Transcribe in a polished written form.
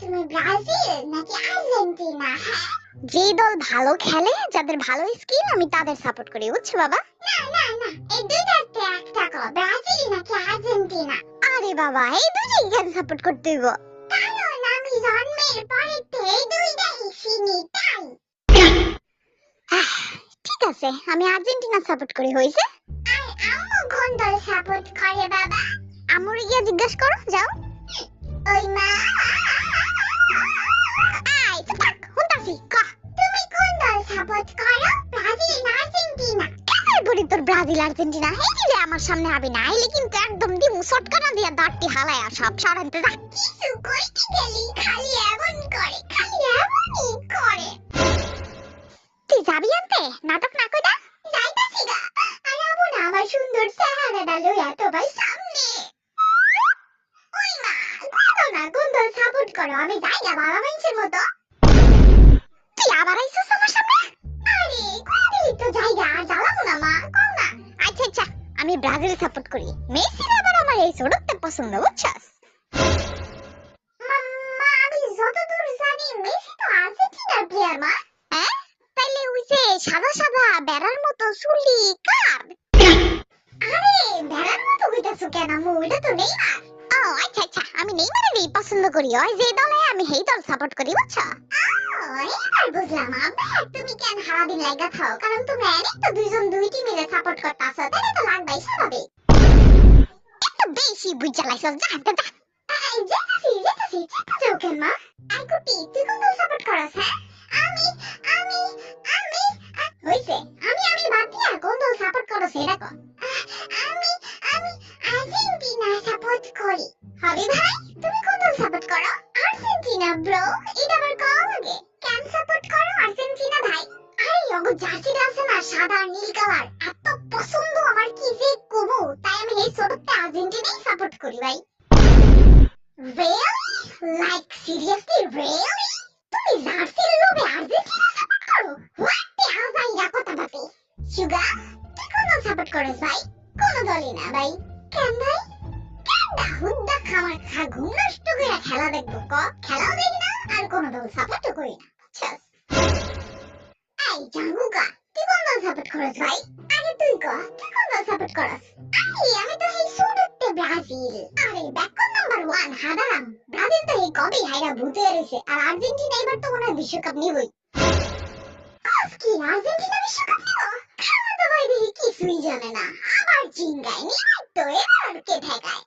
তুমি ব্রাজিল নাকি আর্জেন্টিনা? হ্যাঁ, যে দল ভালো খেলে, যাদের ভালো স্কিল, আমি তাদের সাপোর্ট করি, বুঝছো বাবা? না না না, এই দুইটাতে একটা কও, ব্রাজিল নাকি আর্জেন্টিনা? আরে বাবা, এই দুইটাই কেন সাপোর্ট করতে হইব? কারণ আমি জন্মের পরে এই দুইটাই চিনি তাই। আহ, ঠিক আছে, আমি আর্জেন্টিনা সাপোর্ট করি, হইছে? আর আম্মু কোন দল সাপোর্ট করে বাবা? আম্মুরে গিয়ে জিজ্ঞাসা করো, যাও। ওই মা, আই চুপ থাক, হুনতাছি, কহ। তুমি কোন দল সাপোর্ট করো, ব্রাজিল না আর্জেন্টিনা? কেমন বলি তোর ব্রাজিল আর্জেন্টিনা, এই দিলে আমার সামনে হবে না, আইলে কিন্তু একদম দিমু শটকানা দিয়া দাঁতটি হালায় সব সরাইতে যা। কিছু কইতে গেলি খালি এমন করে, খালি এমনই করে। তুই যাবি আনতে, নাটক না কইরা? যাইতাছি গা। আর আমু না আমার সুন্দর চেহারাটা লইয়া তোমার সামনে। ওই মা, বলো না কোন দল সাপোর্ট করো, আমি যাই গা বাবা মানুষের মতো। তুই আবার আইছিস আমার সামনে? আরে কবে তো যাই গা, আর জ্বালাবো না মা, কও না। আচ্ছা আচ্ছা, আমি ব্রাজিল সাপোর্ট করি, মেসির আবার আমার এই ছোটতে পছন্দ, বুঝছস? মা, আমি যতদূর জানি মেসি তো আর্জেন্টিনার প্লেয়ার মা। হ্যাঁ, তাইলে ওই যে সাদা সাদা বেড়ার মতো চুলি কার? আরে ভেড়ার মতো কইতাছো কেন আম্মু, এটা তো নেইমার। ও আচ্ছা আচ্ছা, আমি নেইমারেরই পছন্দ করি, ওই যে দলে আমি সেই দল সাপোর্ট করি, বুঝছো? এবার বুঝলাম আব্বা, তুমি কেন সারাদিন লাগা থাও, কারণ তোমরা এনেই তো দুইজন দুই টিমের সাপোর্ট করতাছো, তাহলে তো লাগবাই স্বাভাবিক। একটু বেশি বুঝা লাইছস, যা হাঁটতে যা। যেতাছি চেপা যাও কেন মা? আর কুটি, তুই কোন দল সাপোর্ট করস? হ্যাঁ, আমি আমি আমি হইছে, আমি বাদ দিয়া কোন দল সাপোর্ট করস এটা কর। আমি আমি আর্জেন্টিনা সাপোর্ট করি। হবি ভাই, তুমি কোন দল সাপোর্ট করো? আর্জেন্টিনা ব্রো, এটা আবার কও আগে, কেন সাপোর্ট করো আর্জেন্টিনা ভাই? আরে ওগো জার্সিটা আছে না, সাদা আর নীল কালার, এত পছন্দ আমার, কি যে কমু, তাই আমি এই ছোটতে আর্জেন্টিনাই সাপোর্ট করি ভাই। Really? Like seriously, really? তুমি জার্সির লোভে আর্জেন্টিনা সাপোর্ট করো? What the hell ভাই, এরা কথা বাতি। সুগা, তুই কোন দল সাপোর্ট করিস ভাই? কোন দলই না ভাই। কেন ভাই? কেনটা হুদ্দা খামার খা ঘুম নষ্ট করে খেলা দেখবো ক? খেলাও দেখি না, আর কোন দল সাপোর্টও করি না, বুঝছস? এই জাঙ্গুকা, তুই কোন দল সাপোর্ট করিস ভাই? আগে তুই ক, তুই কোন দল সাপোর্ট করস? আমি তো এই সুরতে ব্রাজিল। আরে ব্যাকন নাম্বার 1 হাদারাম, ব্রাজিল তো এই কবেই হাইরা ভূতে রইছে, আর আর্জেন্টিনা এবার তো মনে হয় বিশ্বকাপ নিবই। কস কি আর্জেন্টিনা বিশ্বকাপ নিব? খাওয়া দাওয়ায় দেখি কিছুই জানে না, আবার চিঙ্গায় নিবই তো, এবার কে ঠেকায়?